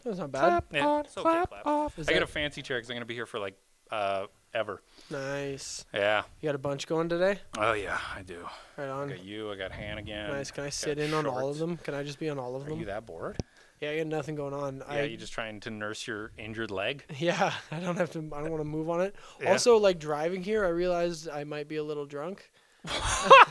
That's not bad. Clap on, it's okay, clap clap. off. I got a fancy chair because I'm going to be here for like ever. Nice. Yeah. You got a bunch going today? Oh, yeah, I do. Right I on. got you. I got Han again. Nice. Can I got sit in on all Shorts. of them? Can I just be on all of Are them? you that bored? Yeah, I got nothing going on. Yeah, you just trying to nurse your injured leg? Yeah, I don't want to move on it. Yeah. Also, like driving here, I realized I might be a little drunk.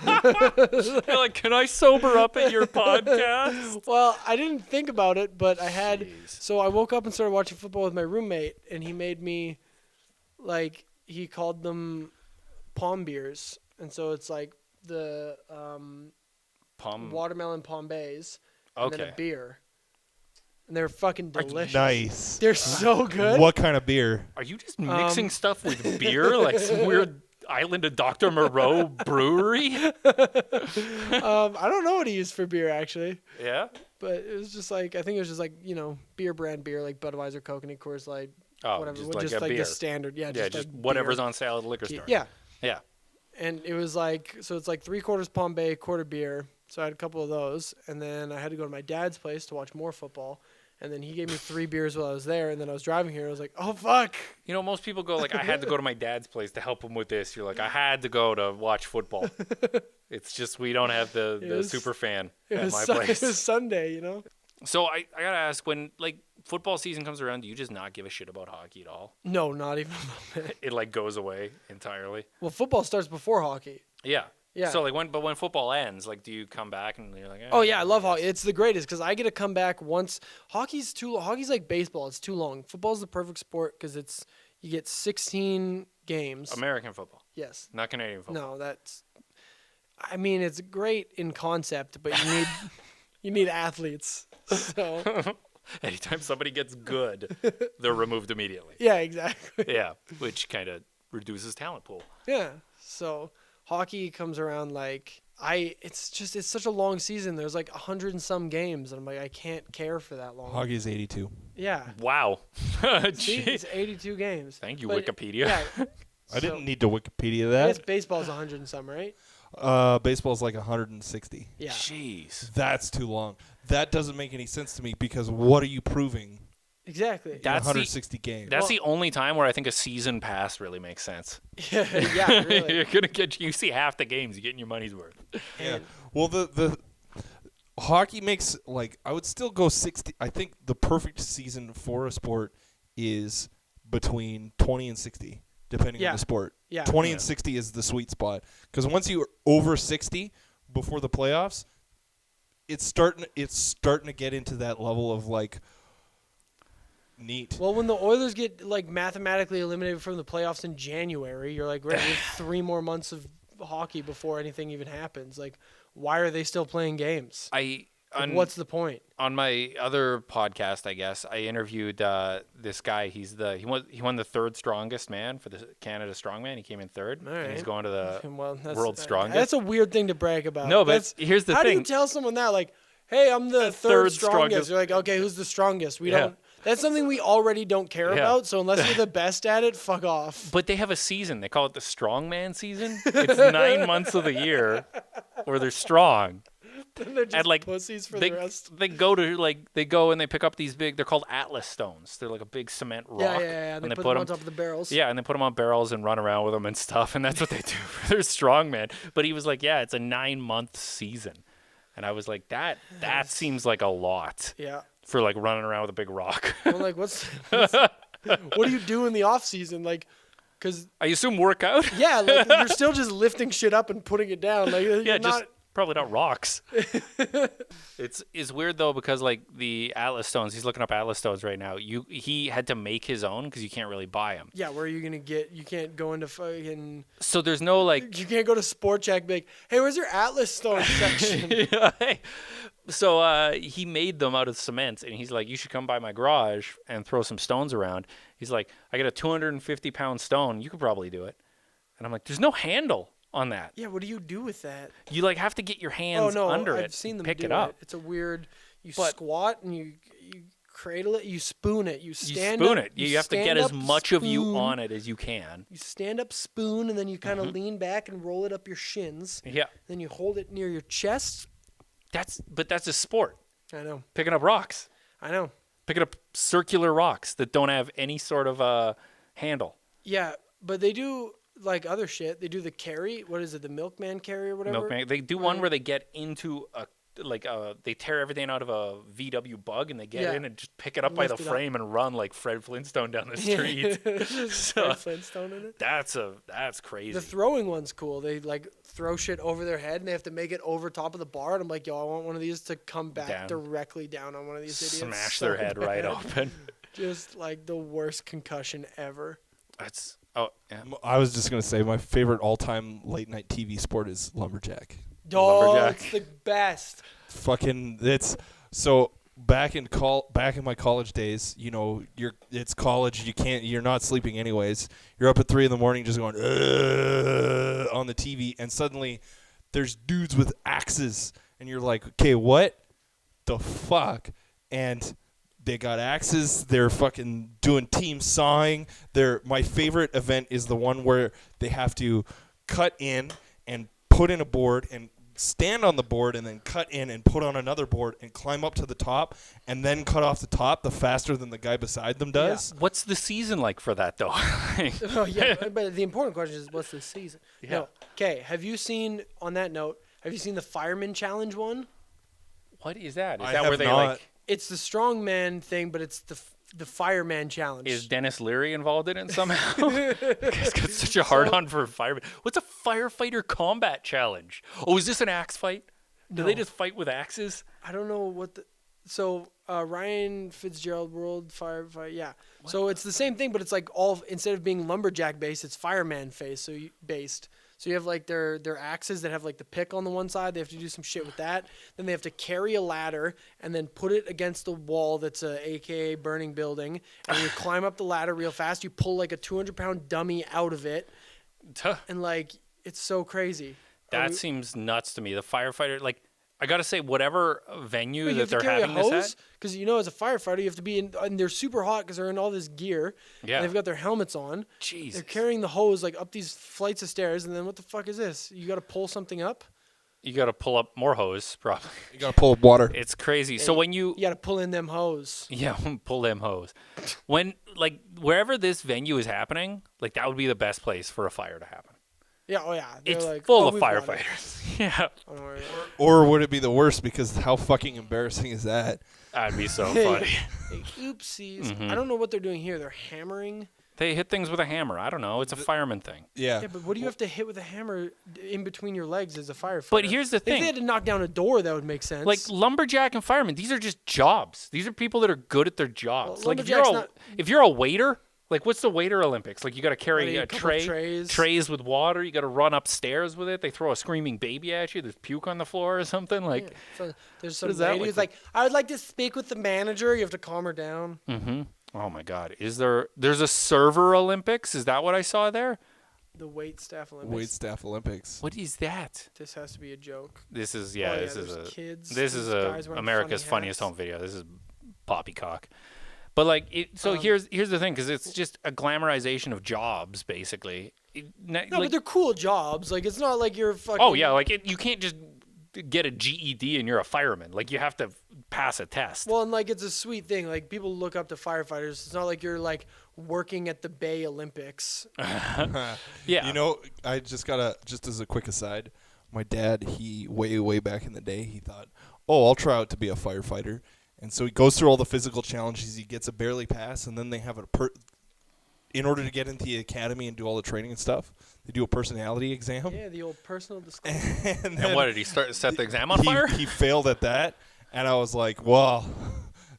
You're like, can I sober up at your podcast? Well, I didn't think about it, but I had. Jeez. So I woke up and started watching football with my roommate, and he made me, like, he called them palm beers, and so it's like the watermelon palm bays, and then a beer, and they're fucking delicious. Nice. They're so good. What kind of beer? Are you just mixing stuff with beer? Like some weird island of Dr. Moreau brewery? I don't know what he used for beer, actually. Yeah? But it was just like, I think it was just like, beer brand beer, like Budweiser, Coke, and Coors Light, whatever. Just like a beer. The standard. Yeah, Yeah, just like whatever's beer. on sale at the liquor store. Yeah. Yeah. And it was like, so it's like 3/4 Palm Bay, quarter beer. So I had a couple of those. And then I had to go to my dad's place to watch more football. And then he gave me 3 beers while I was there. And then I was driving here. And I was like, oh, fuck. You know, most people go like, I had to go to my dad's place to help him with this. You're like, I had to go to watch football. It's just we don't have the super fan at my place. It was Sunday, So I got to ask, when, like, football season comes around, do you just not give a shit about hockey at all? No, not even a little bit. It, like, goes away entirely? Well, football starts before hockey. Yeah. Yeah. So, like, when football ends, like, do you come back and you're like, Oh, yeah, I love hockey. It's the greatest because I get to come back once. Hockey's like baseball. It's too long. Football's the perfect sport because you get 16 games. American football. Yes. Not Canadian football. No, it's great in concept, but you need athletes. So Anytime somebody gets good, they're removed immediately. yeah, exactly. Yeah, which kind of reduces talent pool. Yeah. So hockey comes around like it's such a long season. There's like 100 and some games, and I'm like, I can't care for that long. Hockey is 82. Yeah. Wow. See, it's 82 games. Thank you, But, Wikipedia. Yeah. I didn't need to Wikipedia that. I guess baseball's 100 and some, right? Baseball's like 160. Yeah. Jeez. That's too long. That doesn't make any sense to me because what are you proving Exactly. in That's 160 games? That's the only time where I think a season pass really makes sense. Yeah, really. You're gonna you see half the games, you're getting your money's worth. Yeah. Well, the hockey makes, like, I would still go 60. I think the perfect season for a sport is between 20 and 60, depending on the sport. Yeah. 20 and 60 is the sweet spot because once you're over 60 before the playoffs, it's starting to get into that level of like neat. Well, when the Oilers get like mathematically eliminated from the playoffs in January, you're like, right, we have 3 more months of hockey before anything even happens. Like, why are they still playing games? What's the point? On my other podcast, I guess I interviewed this guy. He won the 3rd strongest man for the Canada Strongman. He came in 3rd. All right. And he's going to the Well, world's strongest. That's a weird thing to brag about. No, but here's the how thing. do you tell someone that? Like, hey, I'm the third strongest. You're like, okay, who's the strongest? We don't. That's something we already don't care about. So unless you're the best at it, fuck off. But they have a season. They call it the Strongman season. It's 9 months of the year where they're strong. They're just And like pussies for they, the rest. they go and they pick up these big. They're called Atlas stones. They're like a big cement rock. Yeah. And They put them on top of the barrels. Yeah, and they put them on barrels and run around with them and stuff. And that's what they do for their strongman. But he was like, yeah, it's a 9-month season. And I was like, that seems like a lot. Yeah. For like running around with a big rock. I'm like, what do you do in the off season? Like, because I assume workout. yeah, like you're still just lifting shit up and putting it down. Like, Yeah, you're just not. probably not rocks. It's weird though because like the Atlas stones, he's looking up Atlas stones right now. He had to make his own because you can't really buy them. Yeah, where are you gonna get? You can't go into fucking. So there's no like. You can't go to Sport Check. And be like, hey, where's your Atlas Stone section? So he made them out of cement, and he's like, you should come by my garage and throw some stones around. He's like, I got a 250-pound stone. You could probably do it. And I'm like, there's no handle on that. Yeah, what do you do with that? You like have to get your hands under it. I've seen them pick do it up. It's a weird. You squat and you cradle it. You spoon it. You stand spoon up, it. You have to get as much of you on it as you can. You stand up, spoon, and then you kind of lean back and roll it up your shins. Yeah. Then you hold it near your chest. But that's a sport. I know. Picking up rocks. I know. picking up circular rocks that don't have any sort of handle. Yeah, but they do like other shit. They do the carry. What is it? The milkman carry or whatever. Milkman. They do one where they get into they tear everything out of a VW bug and they get in and just pick it up by the frame and run like Fred Flintstone down the street. Fred Flintstone in it. That's crazy. The throwing one's cool. They like throw shit over their head and they have to make it over top of the bar. And I'm like, yo, I want one of these to come back directly down on one of these idiots. Smash their head right open. Just like the worst concussion ever. I was just going to say my favorite all-time late-night TV sport is lumberjack. It's the best. It's so back in my college days, it's college, you're not sleeping anyways. You're up at 3 a.m. just going on the TV, and suddenly there's dudes with axes and you're like, "Okay, what the fuck?" And they got axes. They're fucking doing team sawing. My favorite event is the one where they have to cut in and put in a board and stand on the board and then cut in and put on another board and climb up to the top and then cut off the top the faster than the guy beside them does. Yeah. What's the season like for that, though? But the important question is, what's the season? Yeah. No. Okay, have you seen the Fireman Challenge one? What is that? Is that where they not. It's the strongman thing, but it's the Fireman Challenge. Is Dennis Leary involved in it somehow? He's got such a hard-on for fireman. What's a firefighter combat challenge? Oh, is this an axe fight? Do they just fight with axes? I don't know what the... So, Ryan Fitzgerald World Firefight, yeah. What? So it's the same thing, but it's like instead of being lumberjack-based, it's fireman based. So you have like their axes that have like the pick on the one side. They have to do some shit with that. Then they have to carry a ladder and then put it against the wall that's a AKA burning building. And you climb up the ladder real fast. You pull like a 200-pound dummy out of it. And like, it's so crazy. That seems nuts to me. The firefighter, like, I got to say, whatever venue that they're having this at. Because, as a firefighter, you have to be in, and they're super hot because they're in all this gear. Yeah. And they've got their helmets on. Jesus. They're carrying the hose, like, up these flights of stairs, and then what the fuck is this? You got to pull something up? You got to pull up more hose, probably. You got to pull up water. It's crazy. So when you got to pull in them hose. Yeah, pull them hose. When, like, wherever this venue is happening, like, that would be the best place for a fire to happen. Yeah, it's like, full of firefighters. Yeah. Or would it be the worst because how fucking embarrassing is that? That'd be so funny. Oopsies. Mm-hmm. I don't know what they're doing here. They're hammering. They hit things with a hammer. I don't know. It's a fireman thing. Yeah. Yeah, but what do you have to hit with a hammer in between your legs as a firefighter? But here's the thing. If they had to knock down a door, that would make sense. Like lumberjack and fireman, these are just jobs. These are people that are good at their jobs. Well, like if you're a waiter, like what's the waiter Olympics? Like you got to carry a trays with water. You got to run upstairs with it. They throw a screaming baby at you. There's puke on the floor or something. Like so there's some lady who's like, I would like to speak with the manager. You have to calm her down. Mm-hmm. Oh my God. There's a server Olympics? Is that what I saw there? The wait staff Olympics. What is that? This has to be a joke. This is kids. This is America's Funniest Home Video. This is poppycock. But like, here's the thing, because it's just a glamorization of jobs, basically. But they're cool jobs. Like it's not like you're fucking. Oh yeah, like you can't just get a GED and you're a fireman. Like you have to pass a test. Well, and like it's a sweet thing. Like people look up to firefighters. It's not like you're like working at the Bay Olympics. Yeah. I just as a quick aside, my dad, he way back in the day, he thought, I'll try out to be a firefighter. And so he goes through all the physical challenges. He gets a barely pass, and then they have in order to get into the academy and do all the training and stuff, they do a personality exam. Yeah, the old personal disclosure. And what, did he set the exam on fire? He failed at that, and I was like, well,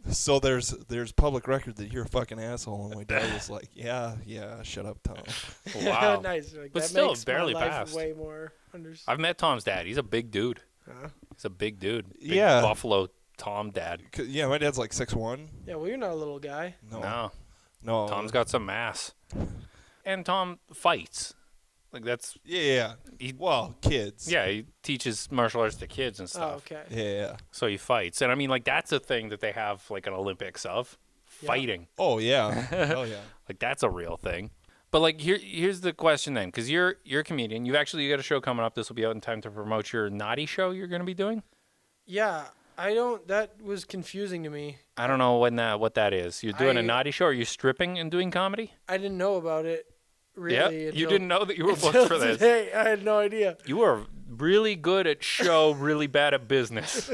so there's public record that you're a fucking asshole. And my dad was like, yeah, shut up, Tom. Wow. Nice. Like, but that still, makes barely my life passed. Way more I've met Tom's dad. He's a big dude. Huh? He's a big dude. Big yeah. Buffalo Tom dad. Yeah, my dad's like 6'1". Yeah, well, you're not a little guy. No. Tom's got some mass. And Tom fights. Like that's... Yeah. Kids. Yeah, he teaches martial arts to kids and stuff. Oh, okay. Yeah. So he fights. And I mean, like, that's a thing that they have, like, an Olympics of. Fighting. Oh, yeah. Oh, yeah. Like, that's a real thing. But, like, here's the question then. Because you're a comedian. You got a show coming up. This will be out in time to promote your naughty show you're going to be doing? Yeah. That was confusing to me. I don't know what that is. You're doing a naughty show? Are you stripping and doing comedy? I didn't know about it. Really? Yeah, you didn't know that you were booked for this. Today, I had no idea. You are really good at show, really bad at business.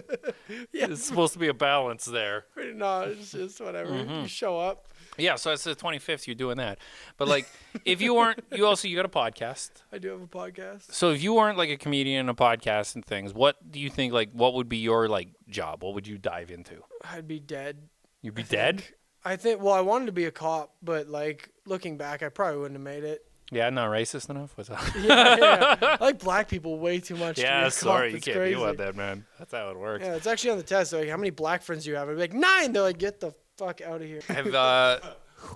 Yeah. It's supposed to be a balance there. No, it's just whatever. You show up. Yeah, so it's the 25th. You're doing that, but like, if you weren't, you got a podcast. I do have a podcast. So if you weren't like a comedian, a podcast, and things, what do you think? Like, what would be your like job? What would you dive into? I'd be dead. You'd be dead? I think. Well, I wanted to be a cop, but like looking back, I probably wouldn't have made it. Yeah, not racist enough. What's up? Yeah. I like black people way too much. Yeah, to be a sorry, cop. you It's can't crazy. be like that, man. That's how it works. Yeah, it's actually on the test. Like, how many black friends do you have? I'd be like 9. They're like, get the fuck out of here.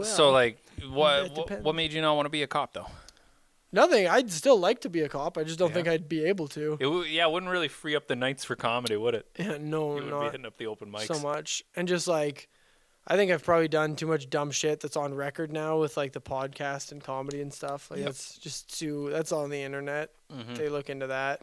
So like, that what depends. made you not want to be a cop though? Nothing. I'd still like to be a cop. I just don't think I'd be able to. It wouldn't really free up the nights for comedy, would it? Yeah, no, You would be not hitting up the open mics so much. And just like, I think I've probably done too much dumb shit that's on record now with like the podcast and comedy and stuff. Like that's just that's on the internet. They look into that.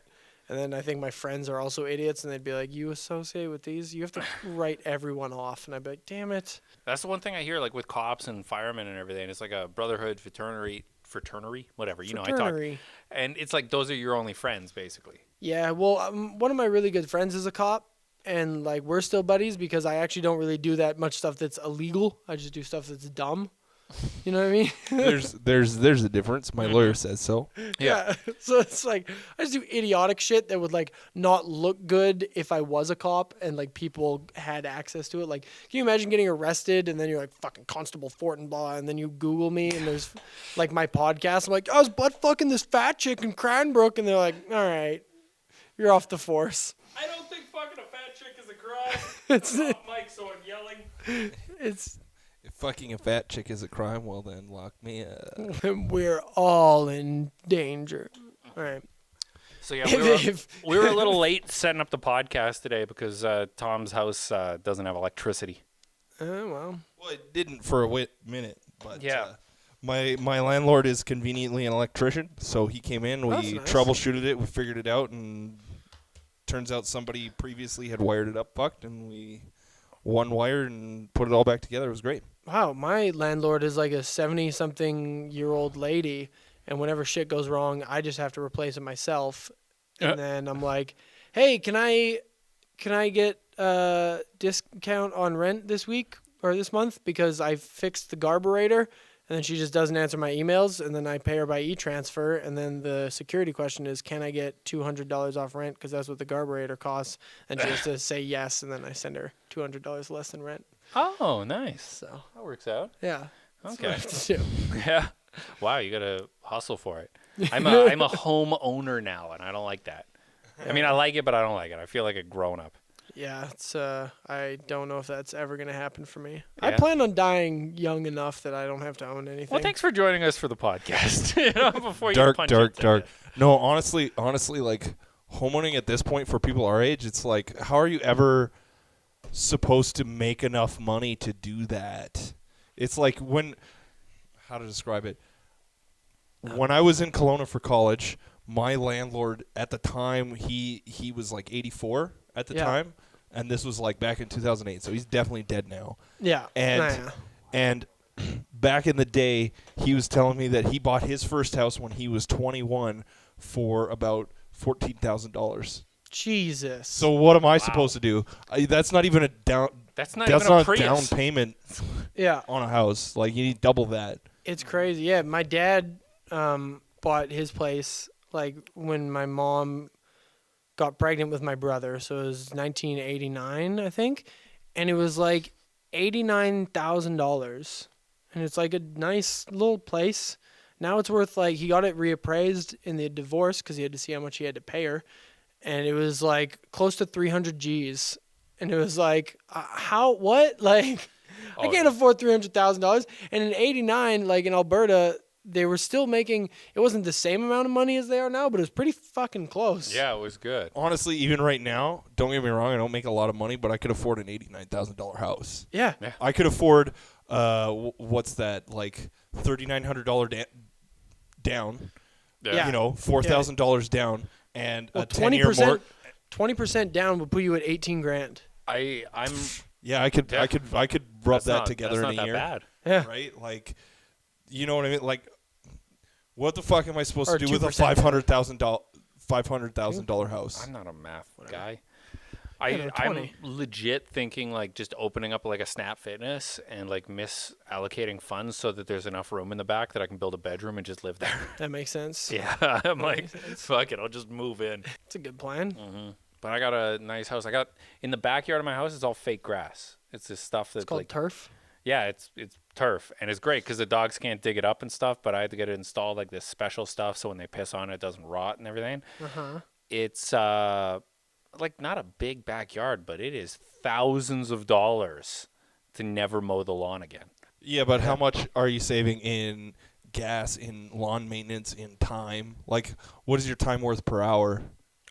And then I think my friends are also idiots, and they'd be like, you associate with these? You have to write everyone off. And I'd be like, damn it. That's the one thing I hear, like with cops and firemen and everything. It's like a brotherhood, fraternity, whatever. You know, I talk. And it's like those are your only friends, basically. Yeah, well, one of my really good friends is a cop, and like we're still buddies because I actually don't really do that much stuff that's illegal. I just do stuff that's dumb. You know what I mean? there's a difference. My lawyer says so. Yeah. So it's like I just do idiotic shit that would like not look good if I was a cop and like people had access to it. Like, can you imagine getting arrested and then you're like fucking Constable Fortin blah, and then you Google me and there's like my podcast. I'm like, I was butt fucking this fat chick in Cranbrook, and they're like, all right, you're off the force. I don't think fucking a fat chick is a crime. It's Mike, so I'm yelling. it's. If fucking a fat chick is a crime, well then lock me up. We're all in danger. All right. So yeah, we were a little late setting up the podcast today because Tom's house doesn't have electricity. Well, It didn't for a minute, but yeah. My landlord is conveniently an electrician, so he came in, we troubleshooted it, we figured it out, and turns out somebody previously had wired it up fucked, and we one wired and put it all back together. It was great. wow, my landlord is like a 70-something-year-old lady, and whenever shit goes wrong, I just have to replace it myself. And then I'm like, hey, can I get a discount on rent this week or this month because I fixed the carburetor? And then she just doesn't answer my emails, and then I pay her by e-transfer, and then the security question is, can I get $200 off rent because that's what the carburetor costs? And she has to say yes, and then I send her $200 less than rent. Oh, nice. So That works out. yeah. Okay. That's what I have to do. Yeah. Wow, you gotta hustle for it. I'm a home owner now, and I don't like that. I mean, I like it, but I don't like it. I feel like a grown up. Yeah, it's I don't know if that's ever gonna happen for me. Yeah. I plan on dying young enough that I don't have to own anything. Well, thanks for joining us for the podcast. Before you Dark. punch No, honestly, like homeowning at this point for people our age, it's like, how are you ever supposed to make enough money to do that? It's like how to describe it? When I was in Kelowna for college, my landlord at the time, he was like 84 at the time, and this was like back in 2008, so he's definitely dead now. Yeah. And back in the day, he was telling me that he bought his first house when he was 21 for about $14,000. Jesus. So what am I supposed to do? That's not even a down. That's not That's even not a Prius. down payment. Yeah. On a house, like you need double that. It's crazy. Yeah, my dad bought his place like when my mom got pregnant with my brother, so it was 1989, I think, and it was like $89,000, and it's like a nice little place. Now it's worth like he got it reappraised in the divorce because he had to see how much he had to pay her, and it was like close to 300 G's, and it was like what like. I can't afford $300,000. And in '89, like in Alberta, they were still making. It wasn't the same amount of money as they are now, but it was pretty fucking close. Yeah, it was good. Honestly, even right now, don't get me wrong, I don't make a lot of money, but I could afford an $89,000 house. Yeah. I could afford what's that, like $3,900 down. Yeah. You know, $4,000 down, and a 10-year 20% down would put you at $18,000. I'm. Yeah, I could rub that together in a year. That's not that bad. Yeah. Right? Like, you know what I mean? Like, what the fuck am I supposed to do with a $500,000 house? I'm not a math guy. I'm legit thinking like just opening up like a Snap Fitness and like misallocating funds so that there's enough room in the back that I can build a bedroom and just live there. That makes sense. Yeah, I'm like, fuck it, I'll just move in. It's a good plan. Mm-hmm. But I got a nice house. I got in the backyard of my house. It's all fake grass. It's this stuff that's called like turf. Yeah, it's turf, and it's great because the dogs can't dig it up and stuff. But I had to get it installed like this special stuff so when they piss on it, it doesn't rot and everything. It's like not a big backyard, but it is thousands of dollars to never mow the lawn again. Yeah, but how much are you saving in gas, in lawn maintenance, in time? Like, what is your time worth per hour?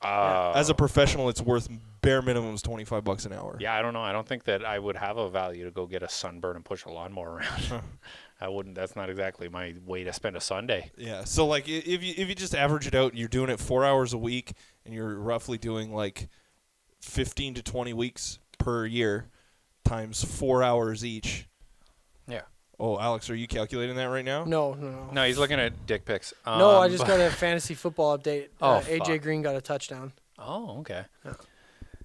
As a professional, it's worth bare minimum is $25 an hour. Yeah, I don't know. I don't think that I would have a value to go get a sunburn and push a lawnmower around. I wouldn't. That's not exactly my way to spend a Sunday. Yeah. So like, if you just average it out, you're doing it 4 hours a week, and you're roughly doing like 15 to 20 weeks per year, times 4 hours each. Yeah. Oh, Alex, are you calculating that right now? No. No, he's looking at dick pics. No, I just got a fantasy football update. Oh, AJ Green got a touchdown. Oh, okay. Yeah.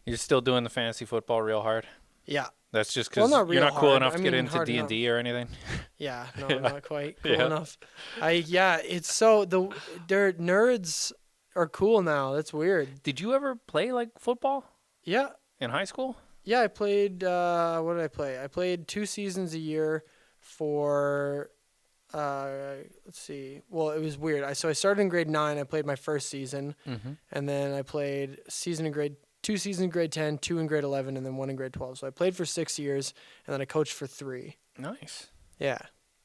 You're still doing the fantasy football real hard? Yeah. That's just because you're not cool enough to get into D&D or anything? Yeah, no, not quite cool enough. It's so their nerds are cool now. That's weird. Did you ever play like football? Yeah. In high school? Yeah, I played. What did I play? I played 2 seasons a year for. Let's see. Well, it was weird. I started in grade 9. I played my first season, and then I played 2 seasons in grade 10, 2 in grade 11, and then 1 in grade 12. So I played for 6 years, and then I coached for 3. Nice. Yeah.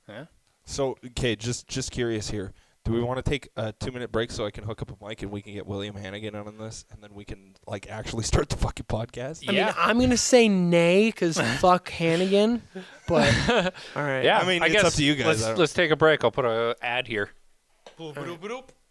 Yeah. So, okay, just curious here. Do we want to take a 2-minute break so I can hook up a mic and we can get William Hannigan on this, and then we can like actually start the fucking podcast? I mean, I'm gonna say nay because fuck Hannigan, but all right. Yeah, I mean, I it's guess up to you guys. Let's take a break. I'll put an ad here.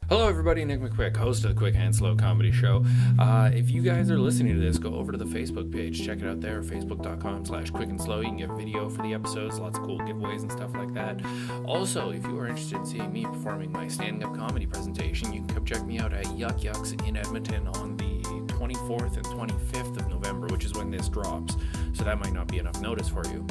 Hello, everybody. Nick McQuick, host of the Quick and Slow Comedy Show. If you guys are listening to this, go over to the Facebook page. Check it out there, facebook.com/quickandSlow. You can get video for the episodes, lots of cool giveaways and stuff like that. Also, if you are interested in seeing me performing my standing-up comedy presentation, you can come check me out at Yuck Yucks in Edmonton on the 24th and 25th of November, which is when this drops. So that might not be enough notice for you.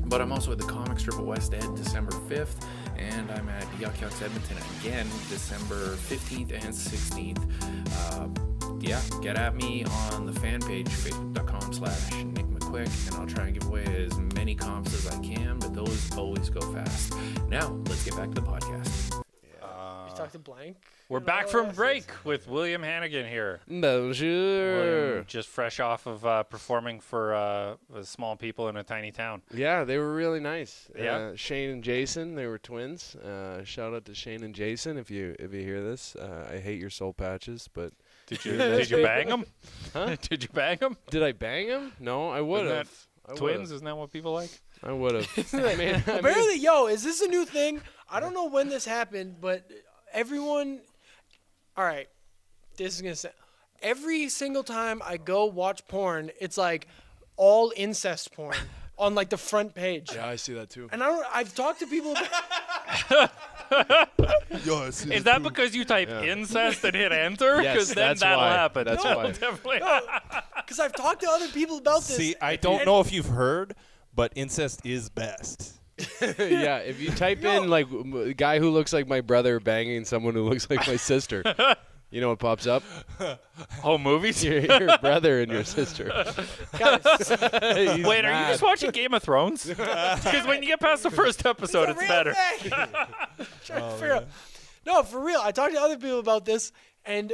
But I'm also at the Comic Strip at West Ed December 5th, and I'm at Yuck Yucks Edmonton again December 15th and 16th. Get at me on the fan page, facebook.com/Nick McQuick, and I'll try and give away as many comps as I can, but those always go fast. Now, let's get back to the podcast. You talked to Blank? We're back from break with William Hannigan here. Bonjour. William, just fresh off of performing for small people in a tiny town. Yeah, they were really nice. Yeah. Shane and Jason, they were twins. Shout out to Shane and Jason if you hear this. I hate your soul patches, but did you bang them? Huh? Did you bang them? Did I bang them? No, I would have. Twins? Isn't that what people like? I would have. Apparently, is this a new thing? I don't know when this happened, but everyone. All right, this is gonna say. Every single time I go watch porn, it's like all incest porn on like the front page. Yeah, I see that too. And I've talked to people. Is that because you type incest and hit enter? Because yes, then that'll happen. That's why. Definitely. Because I've talked to other people about this. See, I don't know if you've heard, but incest is best. Yeah, if you type in like guy who looks like my brother banging someone who looks like my sister, you know what pops up? Oh, movies? Your brother and your sister. Guys, wait, are you just watching Game of Thrones? Because when you get past the first episode, it's better. No, for real. I talked to other people about this, and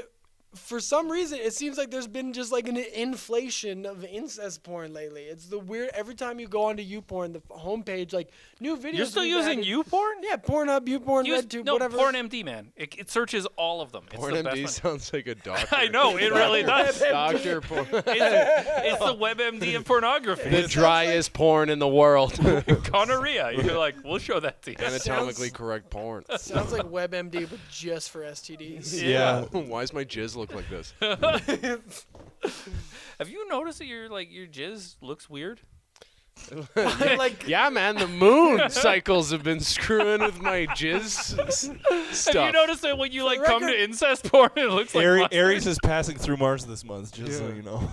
for some reason, it seems like there's been just like an inflation of incest porn lately. It's the weird. Every time you go onto YouPorn, the homepage, like new videos. You're still using YouPorn? Yeah, Pornhub, YouPorn, RedTube, whatever. No, PornMD, man. It searches all of them. PornMD sounds like a doctor. I know, it really does. Doctor porn. It's the WebMD of pornography. The driest porn in the world. Gonorrhea. You're like, we'll show that to you. Anatomically correct porn. Sounds like WebMD, but just for STDs. Yeah. Why is my jizz look like this. Have you noticed that your jizz looks weird? Yeah, man, the moon cycles have been screwing with my jizz stuff. Have you noticed that when you For the come to record- incest porn, it looks like mustard? Aries is passing through Mars this month, just so you know.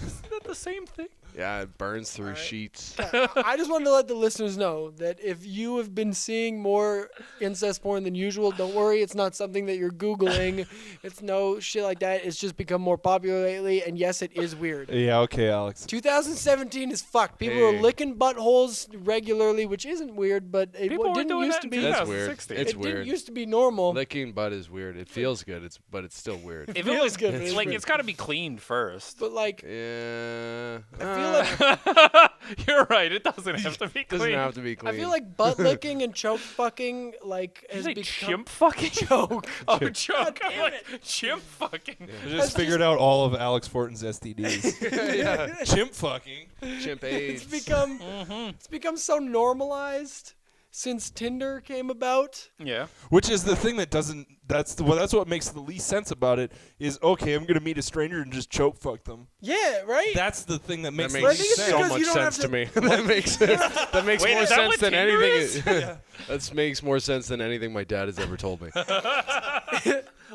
Isn't that the same thing? Yeah, it burns through sheets. I just wanted to let the listeners know that if you have been seeing more incest porn than usual, don't worry. It's not something that you're Googling. It's no shit like that. It's just become more popular lately. And yes, it is weird. Yeah, okay, Alex. 2017 is fucked. People are licking buttholes regularly, which isn't weird, but it People were didn't doing used that to in be. That's weird. 2016. It's It weird. didn't used to be normal. Licking butt is weird. It feels good, but it's still weird. If it feels was good, but it's like weird. it's got to be cleaned first. But like, Yeah. I feel like You're right. It doesn't have to be doesn't clean. have to be clean. I feel like butt licking and choke fucking like Did has you say become chimp fucking? choke. Oh, choke. I'm damn like, chimp fucking. I just figured out all of Alex Fortin's STDs. yeah. Chimp fucking. Chimp It's AIDS. become Mm-hmm. it's become so normalized since Tinder came about. Yeah. Which is the thing that doesn't. That's what makes the least sense about it. Is okay. I'm gonna meet a stranger and just choke fuck them. Yeah, right. That's the thing that makes That the I makes think least it's so sense. because much you don't sense have to me. That makes sense. That makes Wait, more is that sense what than Tinder anything. is? That makes more sense than anything my dad has ever told me.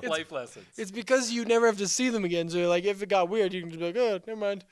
Life lessons. It's because you never have to see them again. So like, if it got weird, you can just be like, oh, never mind.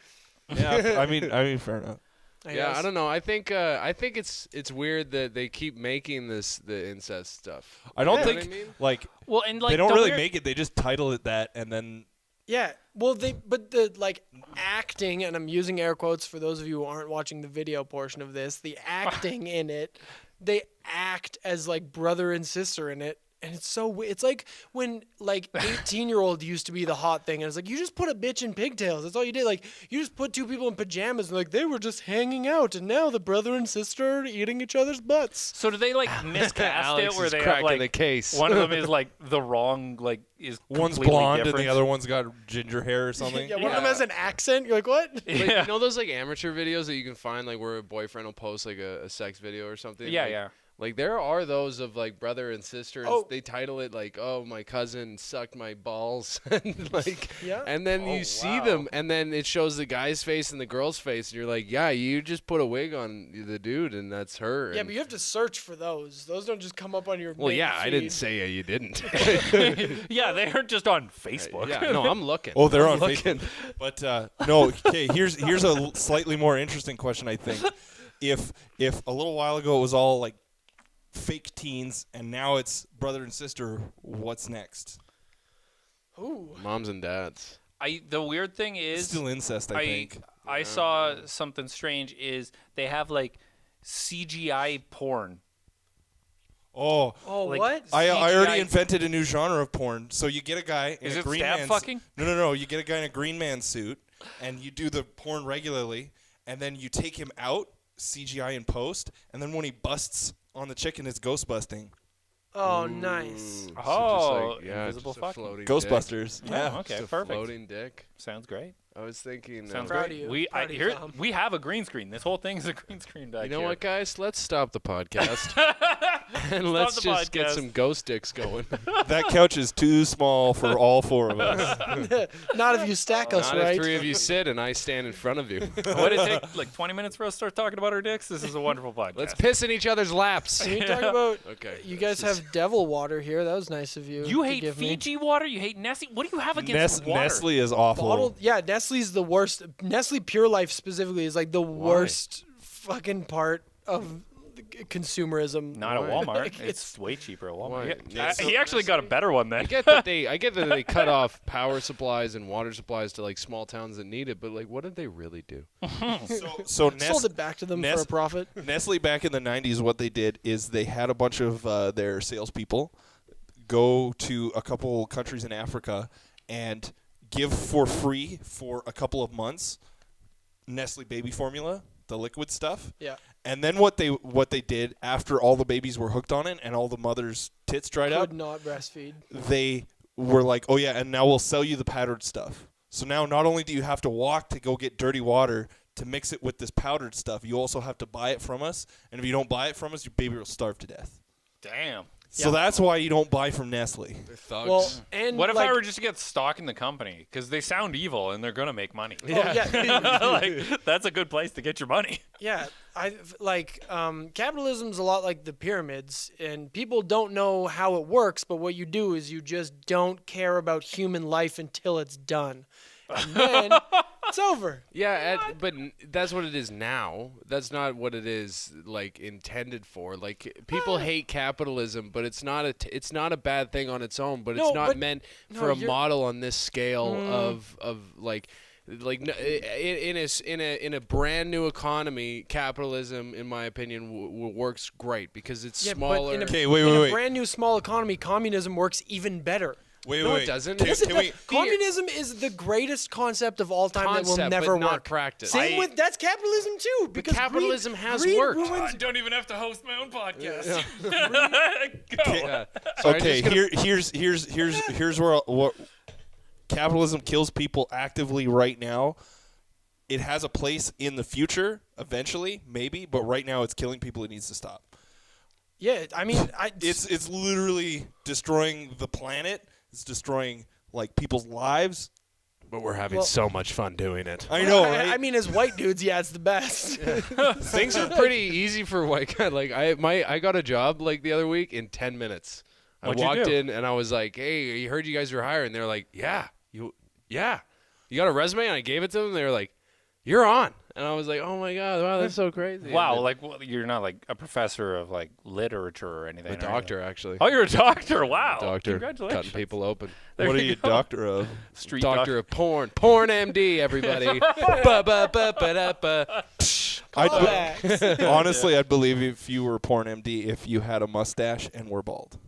Yeah, I mean, fair enough. I Yeah, guess. I don't know. I think it's weird that they keep making the incest stuff. I don't You know think what I mean? like Well, and like they don't the really weird- make it. They just title it that, and then Yeah. Well, but the like acting, and I'm using air quotes for those of you who aren't watching the video portion of this. The acting in it, they act as like brother and sister in it. And it's so weird. It's like when like 18-year-old used to be the hot thing, and it's like you just put a bitch in pigtails. That's all you did. Like you just put two people in pajamas, and like they were just hanging out, and now the brother and sister are eating each other's butts. So do they like miscast Alex it where is they have cracking like the case. one of them is like the wrong like is one's completely blonde different. and the other one's got ginger hair or something. Yeah, one of them has an accent. You're like, what? Like, Yeah. you know those like amateur videos that you can find like where a boyfriend will post like a sex video or something? Yeah, like, yeah. Like there are those of like brother and sister. And Oh. they title it like, "Oh, my cousin sucked my balls," and like, Yeah. and then you see them, and then it shows the guy's face and the girl's face, and you're like, "Yeah, you just put a wig on the dude, and that's her." Yeah, and- but you have to search for those. Those don't just come up on your. well, main yeah, I didn't feed. say you didn't. Yeah, they aren't just on Facebook. Yeah, no, I'm looking. Oh, they're I'm on looking. Facebook. But no, okay. Here's a slightly more interesting question. I think if a little while ago it was all like fake teens and now it's brother and sister, what's next? Ooh. Moms and dads. The weird thing It's is still incest, I think. I saw something strange is they have like CGI porn. Oh, Oh, Like, what? I already CGI. invented a new genre of porn. So you get a guy in Is a it green stab man's fucking? No. You get a guy in a green man suit, and you do the porn regularly, and then you take him out CGI in post, and then when he busts on the chicken, it's ghost busting. Oh, nice. So Oh, just like, yeah, invisible just a fucking- floating Ghostbusters. Oh, Yeah. okay, Just a perfect. floating dick. Sounds great. I was thinking. Sounds Proud great. of you. Proud of you, Here Tom. we have a green screen. This whole thing is a green screen back You know here. what, guys? Let's stop the podcast and let's the just get podcast. some ghost dicks going. That couch is too small for all four of us. Not if you stack us Not right. if three of you sit and I stand in front of you. What did it take? Like 20 minutes for us to start talking about our dicks? This is a wonderful podcast. Let's piss in each other's laps. Can you talk about? Okay. You guys have devil water here. That was nice of you. You to hate give me. Fiji water? You hate Nestle? What do you have against water? Nestle is awful. Bottled, yeah, Nestle's the worst. Nestle Pure Life specifically is like the worst fucking part of consumerism. Not at Walmart. Like, It's way cheaper at Why? Walmart. Yeah, He actually got a better one then. I get that they cut off power supplies and water supplies to like small towns that need it, but like, what did they really do? So sold it back to them for a profit. Nestle back in the 90s, what they did is they had a bunch of their salespeople go to a couple countries in Africa and give for free for a couple of months Nestle baby formula, the liquid stuff. Yeah. And then what they did after all the babies were hooked on it and all the mothers' tits dried up, Could not breastfeed. they were like, oh yeah, and now we'll sell you the powdered stuff. So now not only do you have to walk to go get dirty water to mix it with this powdered stuff, you also have to buy it from us. And if you don't buy it from us, your baby will starve to death. Damn. So that's why you don't buy from Nestle. They're thugs. Well, and What if like, I were just to get stock in the company? Because they sound evil and they're gonna make money. yeah. Like that's a good place to get your money. Yeah, I like capitalism's a lot like the pyramids, and people don't know how it works. But what you do is you just don't care about human life until it's done, and then it's over. Yeah, but that's what it is now. That's not what it is like intended for. Like people hate capitalism, but it's not a bad thing on its own. But it's not meant for a model on this scale of like in a brand new economy. Capitalism, in my opinion, works great because it's smaller. But in a brand new small economy, communism works even better. No, it doesn't. Communism is the greatest concept of all time that will never but not work. practice. Same with that's capitalism too. Because capitalism has greed worked. I don't even have to host my own podcast. Go. Yeah. Okay, here's where what capitalism kills people actively right now. It has a place in the future, eventually, maybe, but right now it's killing people. It needs to stop. Yeah, I mean, It's literally destroying the planet. It's destroying like people's lives. But we're having so much fun doing it. I know, right? I mean, as white dudes, yeah, it's the best. Things are pretty easy for white guy. Like I got a job like the other week in 10 minutes. What'd you walked do? in and I was like, "Hey, I heard you guys were hiring." They're like, "Yeah, you got a resume?" And I gave it to them. They were like, "You're on." And I was like, "Oh my god, wow, that's so crazy." Wow, And like you're not like a professor of like literature or anything. a doctor actually. Oh, you're a doctor. Wow. Doctor, Congratulations. cutting people open. There What are you you, go. doctor of? Street Doctor of porn. Porn MD, everybody. Ba-ba-ba-ba-da-ba. Honestly, I'd believe if you were porn MD if you had a mustache and were bald.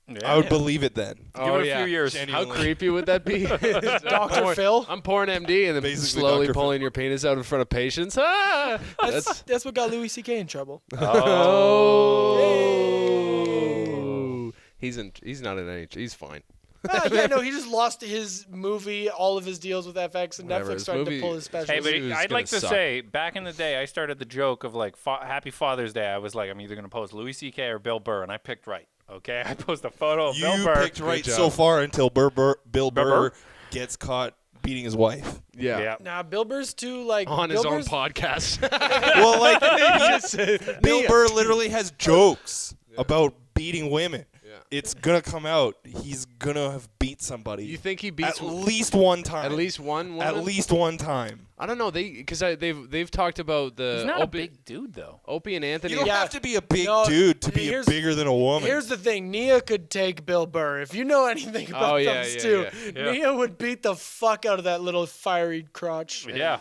Yeah. I would believe it then. Give it a few years. How creepy would that be? Dr. Phil? I'm porn MD, and then Basically slowly Dr. pulling your penis out in front of patients. Ah! That's what got Louis C.K. in trouble. Oh. He's not in any. He's fine. Yeah, no, he just lost his movie, all of his deals with FX, and Whatever, Netflix his started movie- to pull his specials. Hey, but It was I'd gonna like to suck. say, back in the day, I started the joke of like Happy Father's Day. I was like, I'm either going to post Louis C.K. or Bill Burr, and I picked right. Okay, I post a photo of Bill You Burr. picked right job. so far until Bill Burr? Burr gets caught beating his wife. Yeah. Nah, Bill Burr's too, like... On Bill his own Burr's- podcast. Well, like Bill Burr literally has jokes about beating women. It's gonna come out. He's gonna have beat somebody. You think he beats at least one time? at least one woman? At least one time. I don't know. They've talked about the He's not a big dude though. Opie and Anthony. You don't Yeah. have to be a big No, dude to be here's- bigger than a woman. Here's the thing. Nia could take Bill Burr. If you know anything about those two, yeah. Nia would beat the fuck out of that little fiery crotch. Yeah.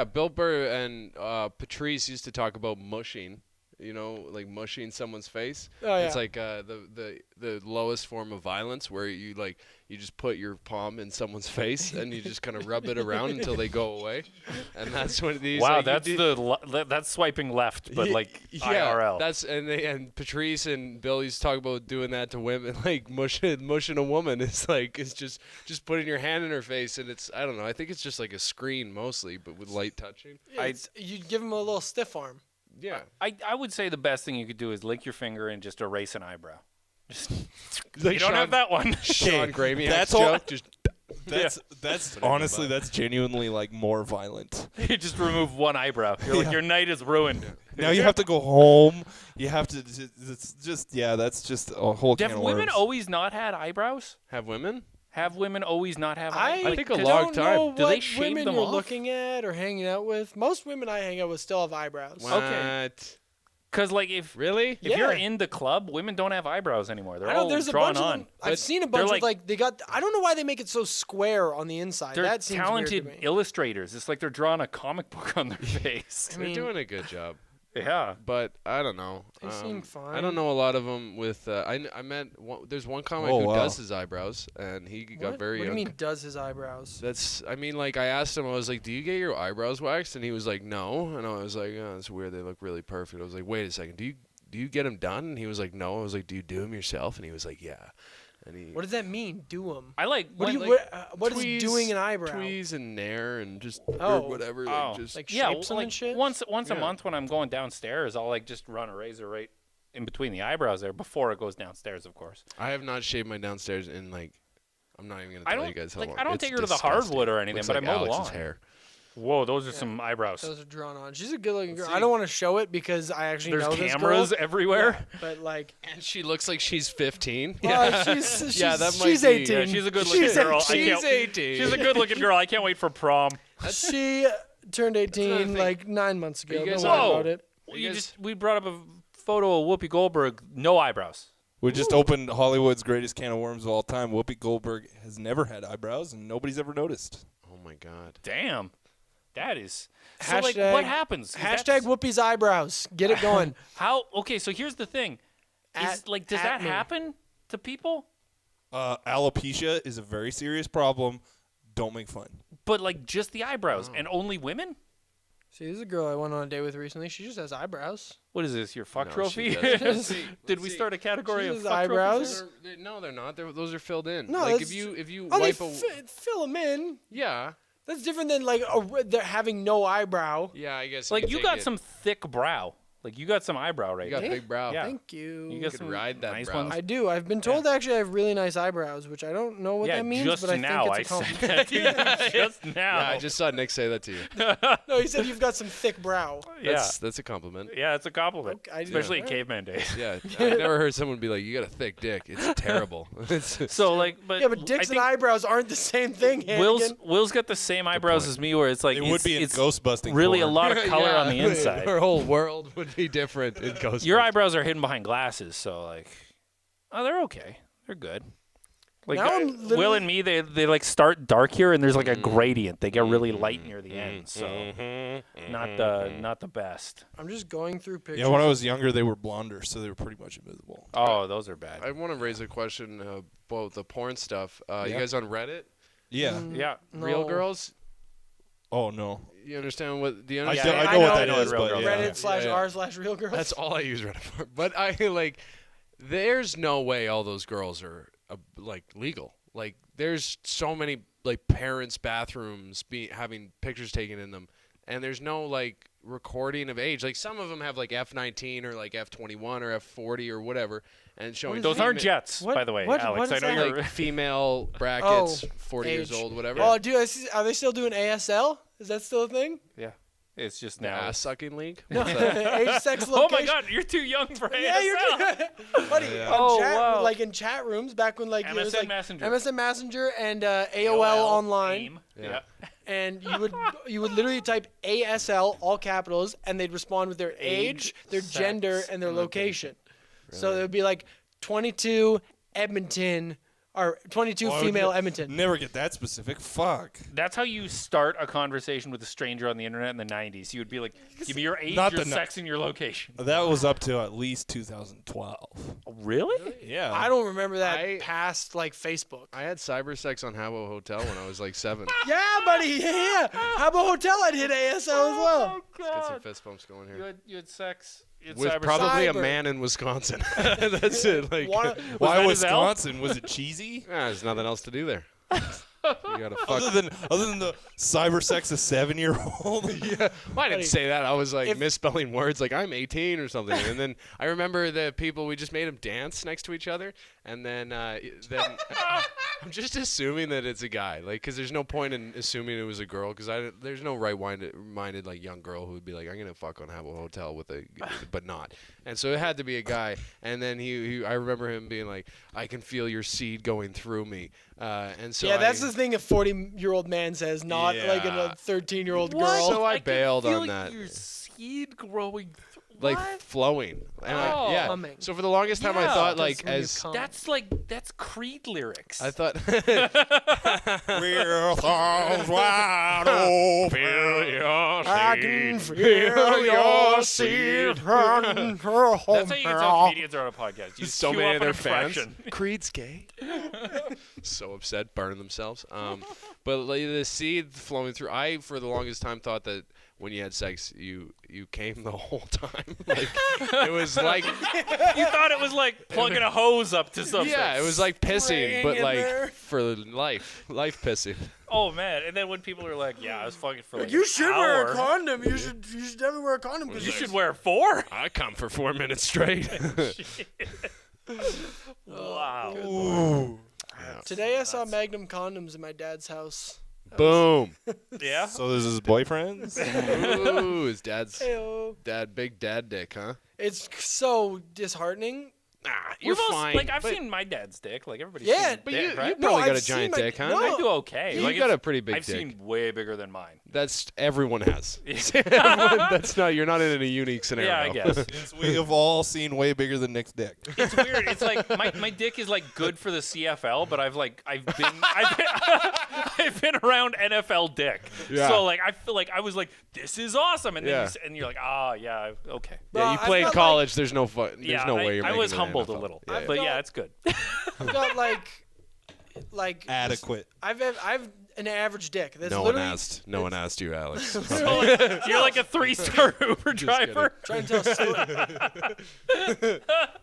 Bill Burr and Patrice used to talk about mushing. You know, like mushing someone's face. Oh, yeah. It's like the lowest form of violence, where you just put your palm in someone's face and you just kind of rub it around until they go away. And that's when these. Wow, like, that's swiping left, but like yeah, IRL. That's and Patrice and Bill used to talk about doing that to women, like mushing a woman is just putting your hand in her face, and it's, I don't know, I think it's just like a screen mostly, but with light touching. You give him a little stiff arm. Yeah. I would say the best thing you could do is lick your finger and just erase an eyebrow. Just Like you don't have that one. Sean Gramiak's that's joke. all- Just That's honestly, that's genuinely like more violent. You just remove one eyebrow. You're like, your night is ruined. Now you have to go home. You have to. It's just that's just a whole can Have of women worms. always not had eyebrows? have women. Have women always not have eyebrows? I think a don't long time. know Do they what shave women them you're off? looking at or hanging out with. Most women I hang out with still have eyebrows. What? Okay. Because like if Really? if Yeah. you're in the club, women don't have eyebrows anymore. They're I know all there's a drawn bunch of on. them. I've But seen a they're bunch like- of like they got. I don't know why they make it so square on the inside. They're That seems talented weird to me. illustrators. It's like they're drawing a comic book on their face. I They're mean, doing a good job. Yeah. But I don't know. They seem I fine. don't know a lot of them with. I met. There's one comic Oh, who wow. does his eyebrows, and he got What? very. What do you mean does his eyebrows? That's. I mean, like I asked him. I was like, "Do you get your eyebrows waxed?" And he was like, "No." And I was like, "Oh, that's weird. They look really perfect." I was like, "Wait a second. Do you get them done?" And he was like, "No." I was like, "Do you do them yourself?" And he was like, "Yeah." And he. What does that mean? Do them. I like What do when, you? like, What is doing an eyebrow? Tweeze and nair and just Oh. or whatever. Oh. Like just Like yeah, shapes them like and shit? once a Yeah. month when I'm going downstairs, I'll like just run a razor right in between the eyebrows there before it goes downstairs, of course. I have not shaved my downstairs in I'm not even gonna tell you guys how long. I don't It's take her to the disgusting. hardwood or anything, Looks but like I mow the Alex's lawn. hair. Whoa, those are some eyebrows. Those are drawn on. She's a good-looking girl. I don't want to show it because I actually There's know this cameras girl. everywhere. Yeah, but like, And she looks like she's 15. she's Yeah, that might she's be- 18. Yeah, she's a good-looking girl. She's 18. She's a good-looking girl. I can't wait for prom. She turned 18 thing. like 9 months ago. you Don't guys worry Whoa. about it. We brought up a photo of Whoopi Goldberg, no eyebrows. We just opened Hollywood's greatest can of worms of all time. Whoopi Goldberg has never had eyebrows, and nobody's ever noticed. Oh my god. Damn. That is. So, Hashtag- what happens? Hashtag Whoopi's eyebrows. Get it going. Okay, so here's the thing. Does that me. happen to people? Alopecia is a very serious problem. Don't make fun. But, just the eyebrows, and only women? See, this is a girl I went on a date with recently. She just has eyebrows. What is this, your fuck No, trophy? she doesn't. Did we start a category She of has fuck eyebrows. trophies? No, they're not. Those are filled in. No, like that's- if you Oh, wipe they fill them in. yeah. That's different than they're having no eyebrow. Yeah, I guess. You take got it. some thick brow. You got some eyebrow right You got there. big brow. Yeah. Thank you. You got could some ride that nice brow. ones. I do. I've been told actually I have really nice eyebrows, which I don't know what Yeah, that means, just but I now think I it's a said compliment. that to you. Just now. Yeah, I just saw Nick say that to you. No, he said you've got some thick brow. That's a compliment. Yeah, it's a compliment. Okay, Especially in yeah. caveman days. Yeah, I've never heard someone be like, "You got a thick dick." It's terrible. So, but Yeah, but dicks I and eyebrows aren't the same thing, Hannigan. Will's got the same eyebrows as me, where it's like It would be in it's Ghostbusting. really a porn. lot of color on the inside. Our whole world would be different in Ghostbusters. Your eyebrows are hidden behind glasses, so they're okay. They're good. Now I'm Will literally- and me, they start dark here, and there's a gradient. They get really light near the end, so not the best. I'm just going through pictures. Yeah, when I was younger, they were blonder, so they were pretty much invisible. Oh, those are bad. I want to raise a question about the porn stuff. You Yeah. guys on Reddit? Yeah. Yeah. Real No. girls? Oh no. You understand what? Do you I, understand? I I know what know that what is, Real but Girls yeah. Reddit Yeah. /r/real girls. That's all I use Reddit for. But there's no way all those girls are legal. There's so many parents' bathrooms having pictures taken in them, and there's no recording of age. Some of them have F19 or F21 or F40 or whatever, and showing Those aren't jets, What- by the way, what- Alex. what I is know that? you're. female brackets, Oh, 40 years age. old, whatever. Oh, dude, are they still doing ASL? Is that still a thing? Yeah. It's just The now. ass sucking league. No, age, sex, location. Oh my God, you're too young for Yeah, ASL. you're buddy. Yeah. On Oh, chat, wow. in chat rooms back when it was MSN Messenger. MSN Messenger and AOL online, AIM. Yeah. Yeah. and you would literally type ASL all capitals, and they'd respond with their age, their sex, gender, and their and location. So it would be 22 Edmonton or 22 Oh, I would female ne- Edmonton. Never get that specific. Fuck. That's how you start a conversation with a stranger on the internet in the 90s. You would be like, give me your age, Not your the sex, and your location. That was up to at least 2012. Really? Yeah. I don't remember that I- past Facebook. I had cyber sex on Habbo Hotel when I was 7. Yeah, buddy. Yeah. How about hotel? I'd hit ASL as well. Get some fist bumps going here. You had sex. You had With cyber probably a Cyber. man in Wisconsin. That's it. One- Why that his L? Wisconsin? Was it cheesy? There's nothing else to do there. You gotta fuck. Other than the cyber sex a 7-year-old. Yeah, well, I didn't say that. I was If- misspelling words, I'm 18 or something. And then I remember the people. We just made them dance next to each other, and then I'm just assuming that it's a guy, because there's no point in assuming it was a girl, because there's no right-minded young girl who would be like, I'm gonna fuck on Habbo Hotel with but not. And so it had to be a guy. And then I remember him being like, I can feel your seed going through me. And so Yeah, that's the thing a 40-year-old man says, not like Yeah. a 13-year-old What? girl. So I can bailed feel on that. Your seed growing. flowing. And Oh. yeah. Humming. So for the longest time, I Yeah, thought That's when you as come. That's Creed lyrics. I thought We're thumbs wide open. I can feel your seed running through That's how you can tell comedians are on a podcast. You so cue many up of an their fans. impression. Creed's gay. So upset, burning themselves. But the seed flowing through. I for the longest time thought that when you had sex, you came the whole time. It was like You thought it was like plugging a hose up to something. yeah, it was like pissing, Spraying but in there. for life pissing. Oh man! And then when people are like, "Yeah, I was fucking for like you an should hour. wear a condom. You should definitely wear a condom. You should wear 4. I come for 4 minutes straight. Wow. Ooh. Today I saw Magnum condoms in my dad's house. Boom. Yeah. So this is boyfriends? Ooh, his dad's Heyo. big dad dick, huh? It's so disheartening. Nah, you're fine. Like I've but seen my dad's dick. Like everybody's Yeah, seen but dick, you right? probably got I've a giant seen my- dick, huh? no. I do okay. You Like got it's- a pretty big I've dick. seen way bigger than mine. That's everyone has. That's not. You're not in a unique scenario. Yeah, I guess. Yes, we have all seen way bigger than Nick's dick. It's weird. It's like my dick is like good for the CFL, but I've been around NFL dick. Yeah. So like I feel like I was like, this is awesome, and then Yeah. and you're like, yeah, okay. Yeah, Well, you I've played got, college. There's no fun. There's Yeah, no way you're I making was it in humbled a NFL. little, Yeah, but yeah. yeah, it's good. I've got like Adequate. I've an average dick. That's No one literally asked. No one asked you, Alex. So, like, you're like a 3-star Uber driver. trying to tell a story.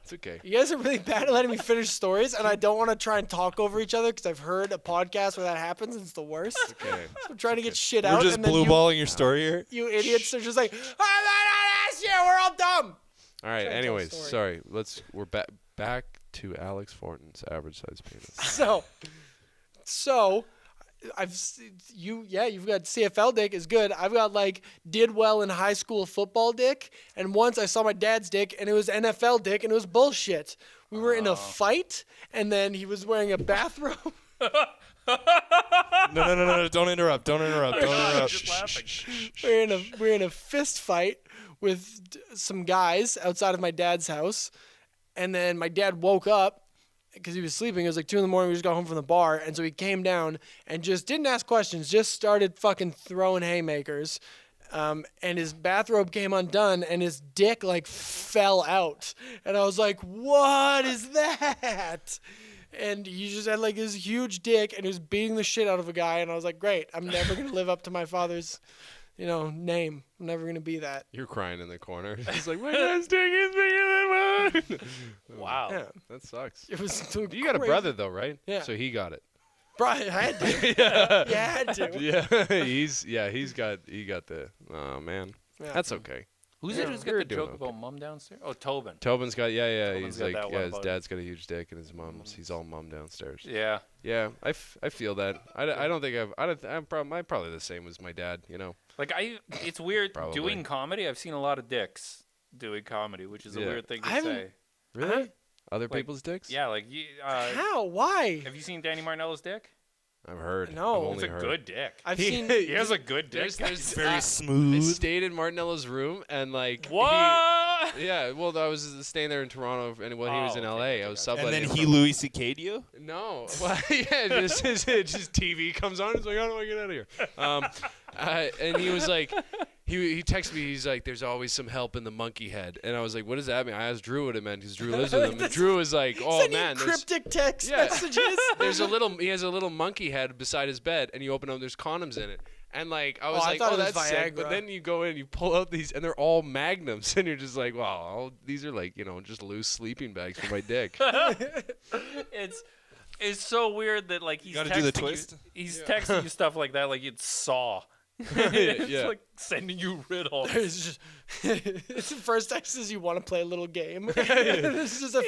It's okay. You guys are really bad at letting me finish stories, and I don't want to try and talk over each other because I've heard a podcast where that happens, and it's the worst. Okay. So I'm trying to get shit We're out, just and then blue balling your story here. you idiots are just like, I'm not ask you. We're all dumb. All right. Trying to tell a Anyways, story. sorry. We're back to Alex Fortin's average size penis. So, you've got CFL dick is good. I've got like did well in high school football dick, and once I saw my dad's dick, and it was NFL dick, and it was bullshit. We were in a fight, and then he was wearing a bathrobe. No. Don't interrupt. Don't interrupt. Don't interrupt. Just laughing. We're in a fist fight with some guys outside of my dad's house, and then my dad woke up because he was sleeping. It was like 2 a.m. We just got home from the bar, and so he came down and just didn't ask questions, just started fucking throwing haymakers. And his bathrobe came undone, and his dick like fell out, and I was like, "What is that?" And he just had like this huge dick, and he was beating the shit out of a guy, and I was like, "Great, I'm never gonna live up to my father's, name. I'm never gonna be that." You're crying in the corner. He's like, my dad's dick is bigger than mine. Wow. Yeah, That sucks. it was. You got a brother though, right? Yeah. So he got it. Bro, I had to. Yeah, you had to. Yeah. he got the. Oh man. Yeah. That's okay. Who's Yeah. it who's got You're the joke doing about mum downstairs? Oh, Tobin. Tobin's got Tobin's he's got like that one his about- dad's got a huge dick and his mom's he's all mum downstairs. Yeah. Yeah, I feel that. I don't think I'm probably the same as my dad, Like it's weird Probably. doing comedy. I've seen a lot of dicks doing comedy, which is a Yeah. weird thing to I haven't- say. Really? Other Like, people's dicks? Yeah, like How? Why? have you seen Danny Martinello's dick? I've heard. No. I've It's only a heard. good dick. I've He- seen. He has a good dick. There's Very I smooth. stayed in Martinello's room and like What? yeah, well, I was staying there in Toronto, and when he was in Oh, LA, okay, I was okay. And subletting. then it he from- Louis C.K'd you? No, well, yeah, just TV comes on. It's like, how do I get out of here? And he was like, he texted me. He's like, "There's always some help in the monkey head," and I was like, "What does that mean?" I asked Drew what it meant because Drew lives with him, and Drew was like, "Oh Sending man, there's." cryptic text Yeah. messages. He has a little monkey head beside his bed, and you open up, there's condoms in it. And like I was I like, thought oh, it was that's sick. But Viagra. then you go in, you pull out these, and they're all magnums, and you're just like, wow, these are like just loose sleeping bags for my dick. It's so weird that like he's Gotta texting do the twist. He's texting you stuff like that, like it's Saw. Yeah. It's like sending you riddles. It's just it's the first text is you want to play a little game. This is a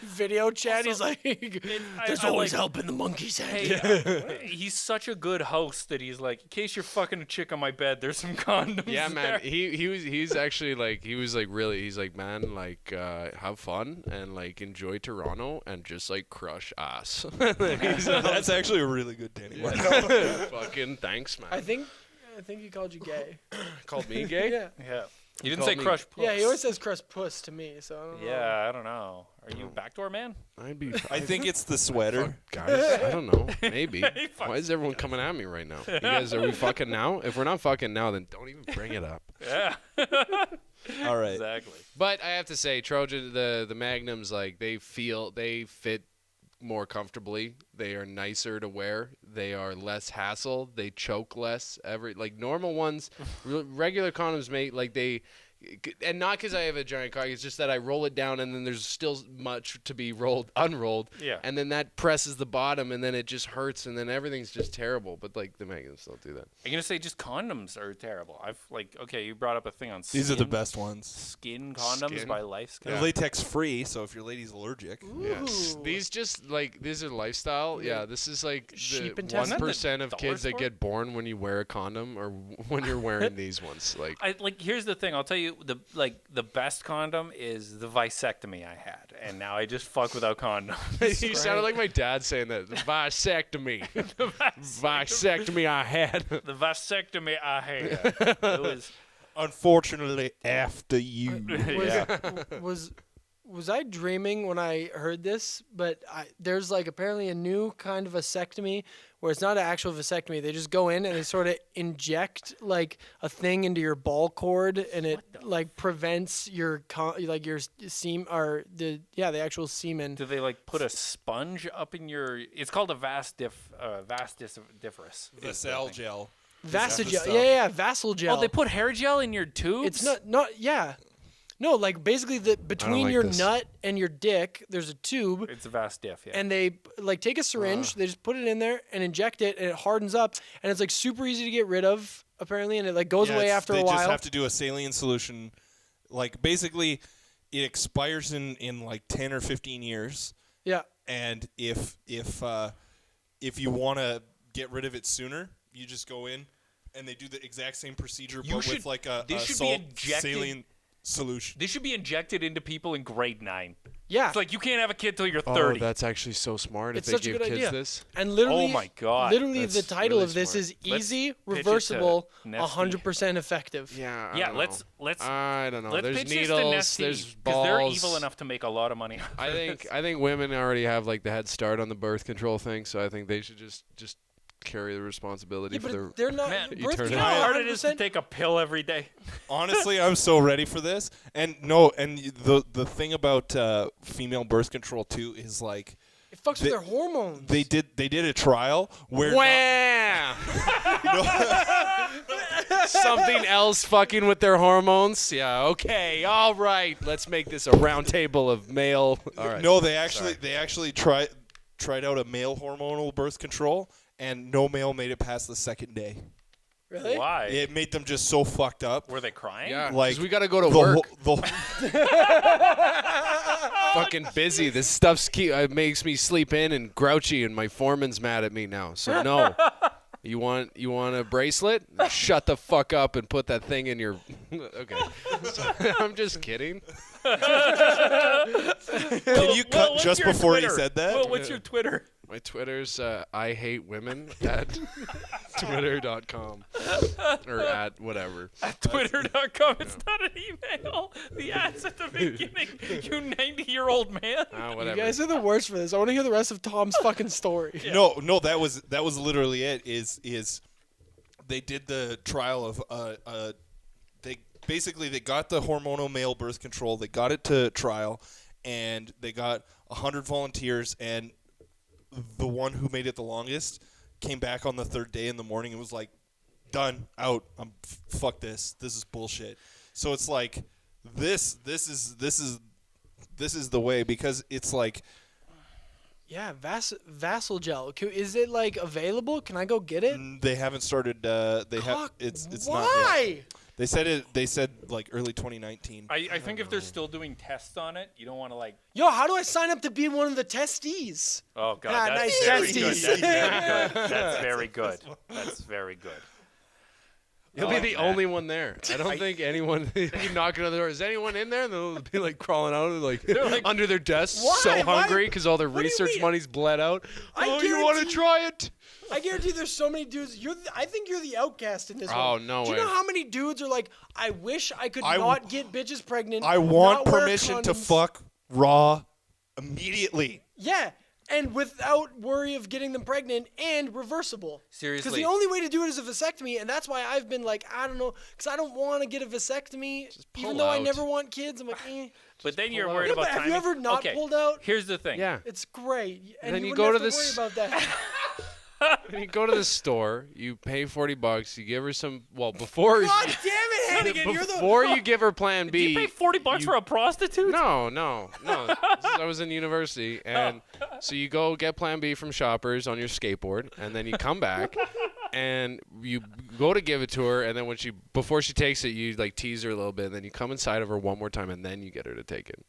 video chat. He's like, "There's I always like- help in the monkey's head." Hey, he's such a good host that he's like, in case you're fucking a chick on my bed, there's some condoms. Yeah, man. there." He's actually like really he's like, man, like have fun and like enjoy Toronto and just like crush ass. That's actually a really good Danny. Fucking thanks, man. I think he called you gay. Called me gay. Yeah. Yeah. You didn't called say me- crush puss. Yeah, he always says crush puss to me, so I don't know. Yeah, I don't know. Are you a backdoor man? I'd be. I think it's the sweater. Guys, I don't know. Maybe. He fucks Why is everyone coming at me right now? You guys, are we fucking now? If we're not fucking now, then don't even bring it up. Yeah. All right. Exactly. But I have to say, Trojan, the Magnums, like they fit more comfortably. They are nicer to wear. They are less hassle. They choke less. Like normal ones, regular condoms make like they and not because I have a giant cock. It's just that I roll it down, and then there's still much to be unrolled. Yeah. And then that presses the bottom, and then it just hurts, and then everything's just terrible. But like the magnets don't do that. I'm gonna say just condoms are terrible. Okay, you brought up a thing on skin. These are the best ones. Skin condoms by Lifescan. They're latex free, so if your lady's allergic. Yes. These are lifestyle. Yeah, this is like Sheep the intestine? 1% of kids that get born when you wear a condom or when you're wearing these ones. Here's the thing. I'll tell you the best condom is the vasectomy I had, and now I just fuck without condoms. You sounded like my dad saying that. The vasectomy. Vasectomy I had. The vasectomy I had. It was unfortunately after you. Was I dreaming when I heard this? But there's like apparently a new kind of vasectomy where it's not an actual vasectomy. They just go in and they sort of inject like a thing into your ball cord, and it like prevents your your semen or the actual semen. Do they like put a sponge up in your? It's called a vas differus. Vasel gel. Vasogel. Yeah, Vasel gel. Oh, they put hair gel in your tubes? It's not. Yeah. No, like basically between your nut and your dick, there's a tube. It's a vas diff, yeah. And they like take a syringe, they just put it in there and inject it, and it hardens up, and it's like super easy to get rid of apparently, and it like goes away after a while. They just have to do a saline solution. Like basically, it expires in like 10 or 15 years. Yeah. And if you want to get rid of it sooner, you just go in, and they do the exact same procedure, with like a saline solution. This should be injected into people in grade 9. Yeah. It's like you can't have a kid till you're 30. Oh, that's actually so smart. It's if they such a give good kids idea. this. And literally, oh my God. Literally, That's the title really of this smart. is easy, Let's pitch it to reversible, Nestle. 100% effective. Yeah. Yeah, let's I don't know. let's There's pitch needles. this to There's Nestle, balls. they're evil enough to make a lot of money. I think women already have like the head start on the birth control thing, so I think they should just carry the responsibility Yeah, for their. but they're not. Man, birth eternity. control, How hard it is to 100%. take a pill every day. Honestly, I'm so ready for this. And the thing about female birth control too is like It fucks with their hormones. they did a trial where Wham! Something else fucking with their hormones? Yeah, okay, all right. Let's make this a round table of male. All right. No, they actually tried out a male hormonal birth control, and no male made it past the second day. Really? Why? It made them just so fucked up. Were they crying? Yeah, Like 'cause we got to go to work. The Fucking busy. This stuff's makes me sleep in and grouchy, and my foreman's mad at me now. So no. You want a bracelet? Shut the fuck up and put that thing in your. Okay. I'm just kidding. Can you cut what's just your before Twitter? he said that? Well, what's your Twitter? My Twitter's I hate women at twitter.com or at whatever. At twitter.com. It's not an email. The ads at the beginning. You 90-year-old man. Whatever. You guys are the worst for this. I want to hear the rest of Tom's fucking story. Yeah. No, that was literally it. Is they did the trial of they got the hormonal male birth control. They got it to trial, and they got 100 volunteers, and the one who made it the longest came back on the third day in the morning and was like, "Done, out. Fuck this. This is bullshit." So it's like this is the way, because it's like. Yeah, Vasel gel. Is it like available? Can I go get it? They haven't started. It's not. Why? Yet. They said like early 2019. I think if they're still doing tests on it, you don't want to like. Yo, how do I sign up to be one of the testees? Oh God, Ah, that's nice very testes. good. That's very good. That's very good. You'll be the only one there. I don't think anyone. You knock on the door. Is anyone in there? And they'll be like crawling out, like under their desks, Why? so Why? hungry because all their What do you research mean? money's bled out. I You want to guarantee- try it? I guarantee there's so many dudes. I think you're the outcast in this one. Oh, no Do you way. know how many dudes are like, I wish I could not get bitches pregnant. I want not wear permission to condoms." fuck raw immediately. Yeah, and without worry of getting them pregnant, and reversible. Because Seriously. the only way to do it is a vasectomy, and that's why I've been like, I don't know, because I don't want to get a vasectomy, pull even though I out. never want kids. I'm like, eh. But then you're pull worried Yeah, about but have you timing. ever not Okay, pulled out? Here's the thing. Yeah. It's great, and then you you wouldn't go have to to this- worry about that. You go to the store, you pay $40, you give her some. Well, before God damn it, Hannigan, before you give her Plan B. Did you pay $40 for a prostitute? No. I was in university, and so you go get Plan B from Shoppers on your skateboard, and then you come back, and you go to give it to her, and then before she takes it, you like tease her a little bit, and then you come inside of her one more time, and then you get her to take it.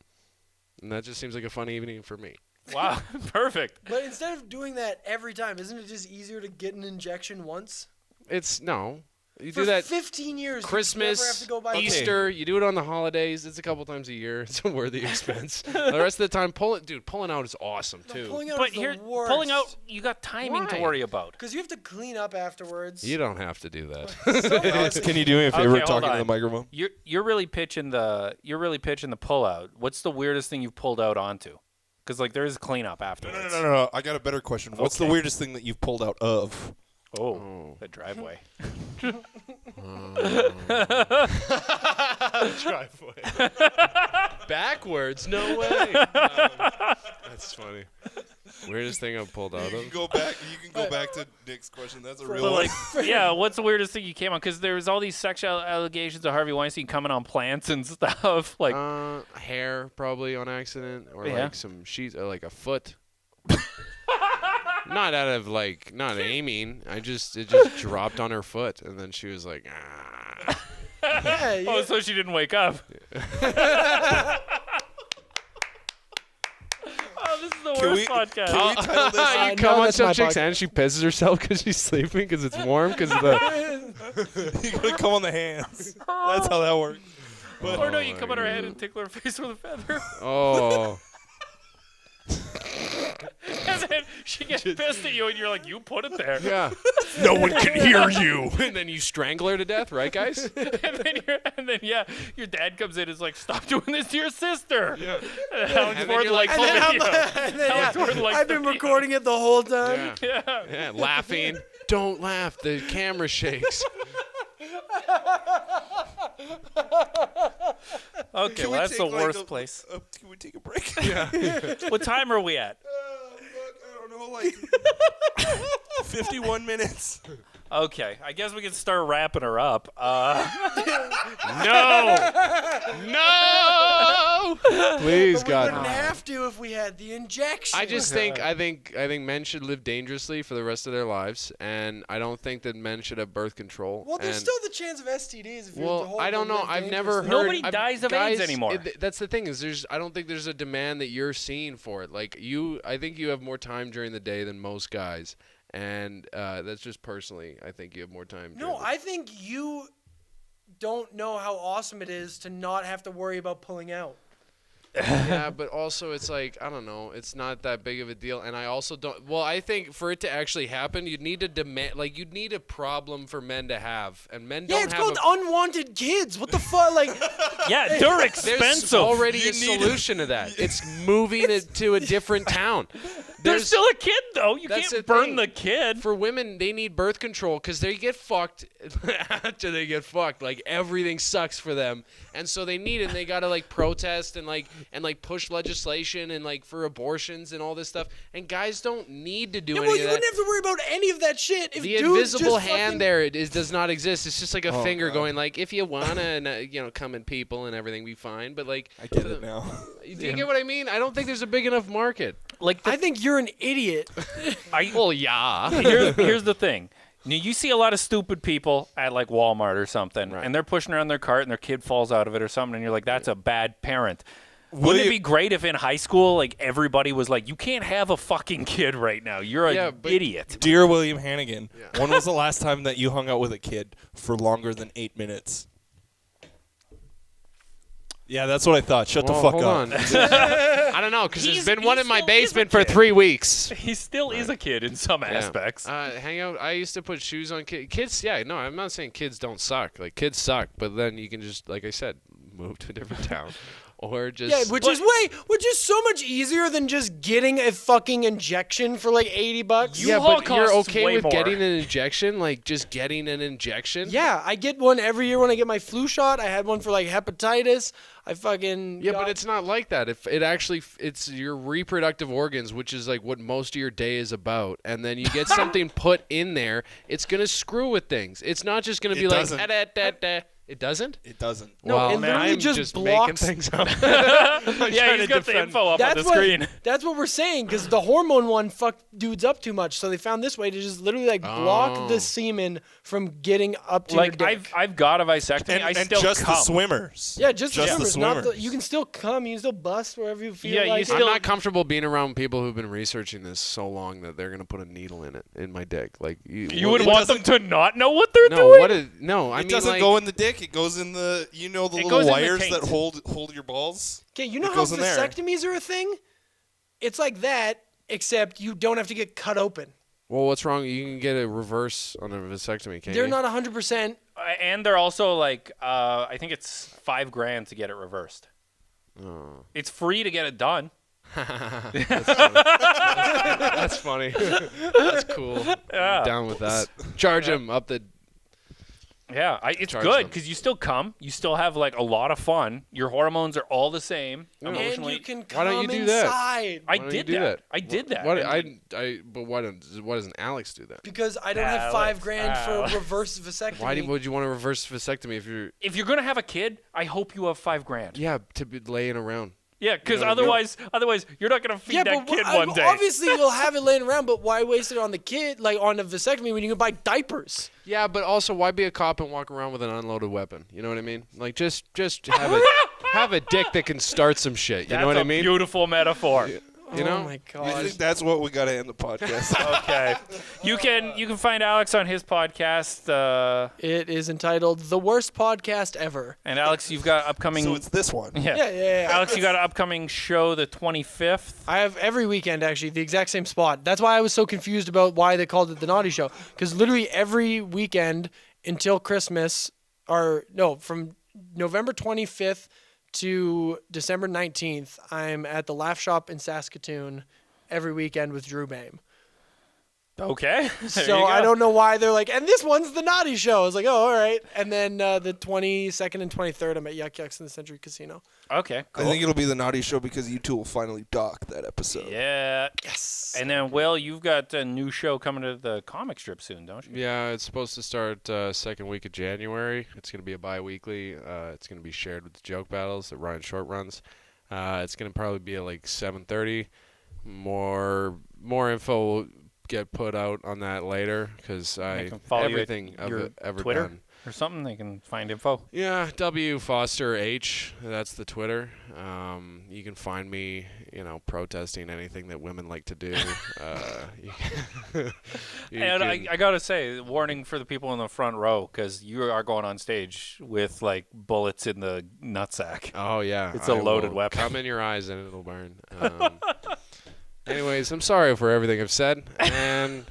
And that just seems like a fun evening for me. Wow, perfect. But instead of doing that every time, isn't it just easier to get an injection once? You For do that 15 years. Christmas, you never have to go by Easter. You do it on the holidays. It's a couple times a year. It's a worthy expense. The rest of the time, pulling out is awesome too. Pulling out But is the here, worst. pulling out, you got timing to Why? worry about. Because you have to clean up afterwards. You don't have to do that. Alex, can you do me a favor Okay, talking hold to the on. microphone? You're really pitching the pull out. What's the weirdest thing you've pulled out onto? Because like there is cleanup afterwards. No. I got a better question. What's the Okay. weirdest thing that you've pulled out of? Oh, the driveway. Driveway. Backwards? No way. That's funny. Weirdest thing I've pulled out You of? can go back to Nick's question. That's a real But one. like, yeah, what's the weirdest thing you came on? Because there was all these sexual allegations of Harvey Weinstein coming on plants and stuff. Like, Hair probably on accident, or Yeah. like some sheets, or like a foot. Not aiming. It just dropped on her foot, and then she was like, ah. Yeah, oh, so she didn't wake up. Oh, this is the Can worst we podcast. title this? You come no, on that's some my chick's podcast. hand, she pisses herself because she's sleeping because it's warm because of the. You gotta come on the hands. That's how that works. Or no, you come on her head and tickle her face with a feather. Oh. And then she gets pissed at you, and you're like, you put it there. Yeah. No one can hear you. And then you strangle her to death, right, guys? and then your dad comes in and is like, stop doing this to your sister. Yeah. And And then Gordon you're likes like, the video. And then, Alex Gordon likes I've the been video. recording it the whole time. Yeah. Yeah. Yeah, laughing. Don't laugh. The camera shakes. Okay, well, that's the worst place. Can we take a break? What time are we at? I don't know, like 51 minutes. Okay, I guess we can start wrapping her up. No. Please, We God. wouldn't have to if we had the injection. I think men should live dangerously for the rest of their lives, and I don't think that men should have birth control. Well, there's and, still the chance of STDs if you're well, I don't know. I've never heard. Nobody dies of AIDS guys, anymore. That's the thing is, I don't think there's a demand that you're seeing for it. Like I think you have more time during the day than most guys, and that's just personally. I think you have more time. No, I think you don't know how awesome it is to not have to worry about pulling out. Yeah, but also it's like, I don't know, it's not that big of a deal, and I also don't. Well, I think for it to actually happen, you'd need you'd need a problem for men to have, and men don't Yeah, it's have. called unwanted kids. What the fuck? Like, Yeah, they're There's expensive. already a solution to that. It's moving it to a different town. There's still a kid, though. You That's can't the burn thing. the kid. For women, they need birth control because they get fucked after they get fucked. Like everything sucks for them, and so they need it. And they gotta like protest and push legislation and like for abortions and all this stuff. And guys don't need to do well, any you of wouldn't that. have to worry about any of that shit if The dudes invisible just hand fucking... there does not exist. It's just like a finger God. going like, if you wanna, and come in people and everything be fine. But like, I get it now. do you get what I mean? I don't think there's a big enough market. Like, I think you're an idiot. Well, yeah. here's the thing. You see a lot of stupid people at like Walmart or something, Right. and they're pushing around their cart and their kid falls out of it or something, and you're like, that's a bad parent. Will Wouldn't it you- be great if in high school, like, everybody was like, you can't have a fucking kid right now. You're an Yeah, but- idiot. Dear William Hannigan, when was the last time that you hung out with a kid for longer than 8 minutes? Yeah, that's what I thought. Shut the fuck hold up. on. I don't know, because there's He's- been he one in my still is a basement for kid. 3 weeks. He still is a kid in some aspects. Hang out. I used to put shoes on kids. Yeah, no, I'm not saying kids don't suck. Like, kids suck, but then you can just, like I said, move to a different town. Or just... Yeah, which is so much easier than just getting a fucking injection for like $80. yeah, U-Haul but you're costs okay way with more. getting an injection? Like, just getting an injection? Yeah, I get one every year when I get my flu shot. I had one for like hepatitis. I fucking but it's not like that. If it actually, it's your reproductive organs, which is like what most of your day is about, and then you get something put in there, it's gonna screw with things. It's not just gonna be like It doesn't? It doesn't. No, well, it literally I'm just making blocks things up. Yeah, he's got the info up on the screen. That's what we're saying, because the hormone one fucked dudes up too much, so they found this way to just literally like block the semen from getting up to your dick. I've got a vasectomy. I still just come. the swimmers. Yeah, just the the swimmers. Not swimmers. you can still come. You can still bust wherever you feel Yeah, you like. still- I'm not comfortable being around people who've been researching this so long that they're gonna put a needle in my dick. Like You would want them to not know what they're no, doing? I It mean, doesn't like, go in the dick. It goes in the the It little goes in the wires taint. that hold your balls. Okay, you know It how goes in there. vasectomies are a thing? It's like that, except you don't have to get cut open. Well, what's wrong? You can get a reverse on a vasectomy, can't They're you? not 100%. And they're also like, I think it's $5,000 to get it reversed. Oh. It's free to get it done. That's funny. That's cool. Yeah. I'm down with that. Charge him up the. Yeah, it's Charge good them. because you still come. You still have like a lot of fun. Your hormones are all the same. And Emotionally, you can Why come don't you do that? inside. I Why don't did you do that. that? I did that. What? And But why doesn't Alex do that? Because I don't have $5,000 for Alex. a reverse vasectomy. Why would you want a reverse vasectomy if you're gonna have a kid, I hope you have $5,000. Yeah, to be laying around. Yeah, because You know what I mean? otherwise you're not gonna feed that kid I- one day. obviously you'll have it laying around, but why waste it on the kid, like on a vasectomy, when you can buy diapers? Yeah, but also why be a cop and walk around with an unloaded weapon? You know what I mean? Like just have a have a dick that can start some shit. You That's know what a I mean? beautiful metaphor. You know? Oh my I god. think that's what we got to end the podcast. Okay, you can find Alex on his podcast. It is entitled "The Worst Podcast Ever." And Alex, you've got upcoming. So it's this one. Yeah. Alex, you got an upcoming show the 25th. I have every weekend actually the exact same spot. That's why I was so confused about why they called it the Naughty Show, because literally every weekend until Christmas, from November 25th to December 19th, I'm at the Laugh Shop in Saskatoon every weekend with Drew Bame. Okay. So I don't know why they're like, and this one's the Naughty Show. I was like, oh, all right. And then the 22nd and 23rd, I'm at Yuck Yucks in the Century Casino. Okay. Cool. I think it'll be the Naughty Show because you two will finally dock that episode. Yeah. Yes. And then, Will, you've got a new show coming to the comic strip soon, don't you? Yeah, it's supposed to start second week of January. It's going to be a bi-weekly. It's going to be shared with the Joke Battles that Ryan Short runs. It's going to probably be at like 7:30. More info will get put out on that later because They can follow everything you at I've your ever Twitter done. or something. They can find info. Yeah, W Foster H. That's the Twitter. You can find me, protesting anything that women like to do. And I gotta say, warning for the people in the front row, because you are going on stage with like bullets in the nutsack. Oh yeah, It's a loaded will weapon. Come in your eyes and it'll burn. Anyways, I'm sorry for everything I've said, and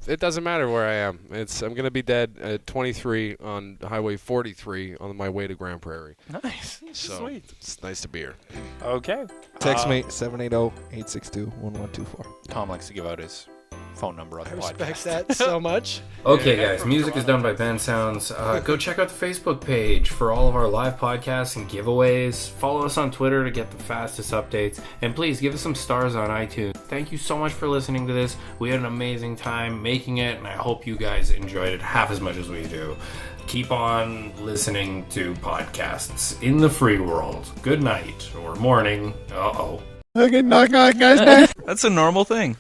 it doesn't matter where I am. I'm gonna be dead at 23 on Highway 43 on my way to Grand Prairie. Nice. So Sweet. it's nice to be here. Okay. Text me 780-862-1124. Tom likes to give out his phone number on I the respect podcast. that so much. Okay, guys, music is done by Band Sounds. Go check out the Facebook page for all of our live podcasts and giveaways. Follow us on Twitter to get the fastest updates. And please give us some stars on iTunes. Thank you so much for listening to this. We had an amazing time making it, and I hope you guys enjoyed it half as much as we do. Keep on listening to podcasts in the free world. Good night or morning. Uh-oh. Okay, knock, knock, guys. That's a normal thing.